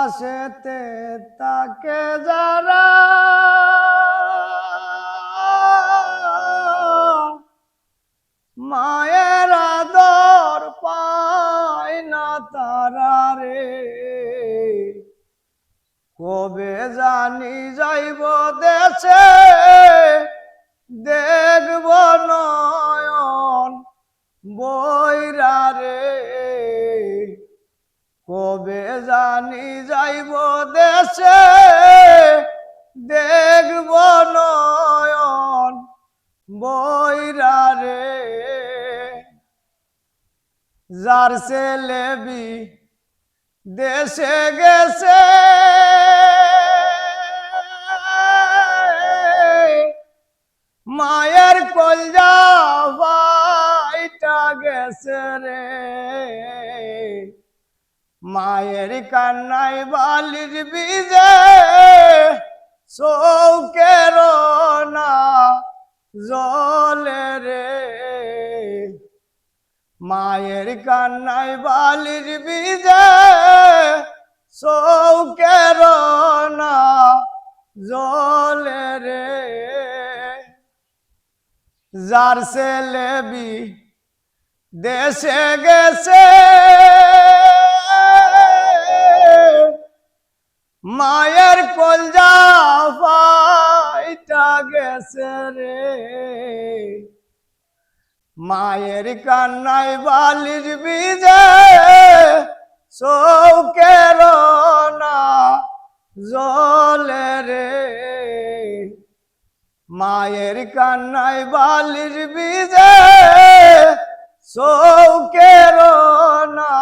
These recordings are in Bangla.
পাশেতে তাকে যারা মায়ের আদর পায় না তারা রে, কবে জানি যাইব দেশে দেখব নয়ন বৈরা রে, কবে জানি যাইব দেশে দেখব নয়ন বৈরা রে। যার ছেলে দেশে গেছে মায়ের কলজা বাইটা গেছে রে, মায়ের কান্নায় বালির বীজে চৌকের না জলে রে, মায়ের কান্নায় বালির বীজে চৌকের না জলে রে। যার ছেলে দেশে গেছে মায়ের কলজা ফাইটা গেছে রে, মায়ের কান্নায় বালির বীজে চৌকের না জলে রে, মায়ের কান্নায় বালির বীজে চৌকের না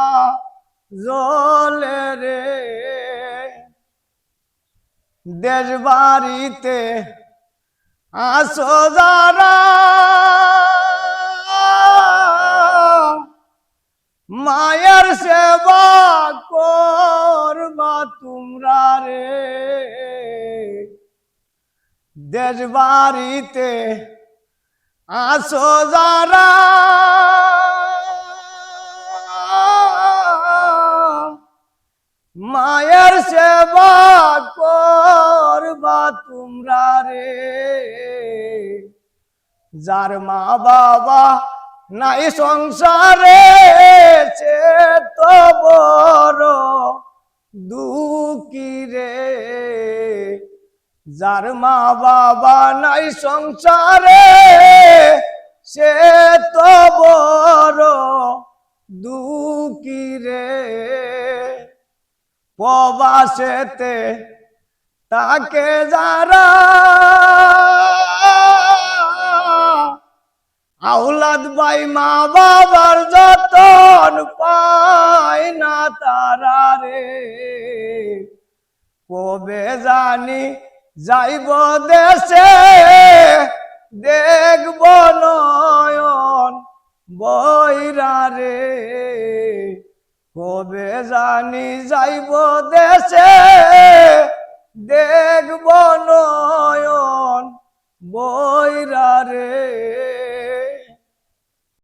জলে রে। দেশ বাড়িতে আসো যারা মায়ের সেবা করবা তোমরা রে, দেশ বাড়িতে আসো যারা মায়ের সেবা করবা তোমরা রে, যার মা বাবা নাই সংসারে সে তো বড় দুঃখী রে, যার মা বাবা নাই সংসারে সে তো বড় দুঃখী রে, প্রবাসেতে তাকে যারা আওলাদ ভাই মা বাবার যতন পায় না তারা রে, কবে জানি যাইব দেশে দেখব নয়ন বৈরা রে, কবে জানি যাইব দেশে দেখব নয়ন বৈরা রে।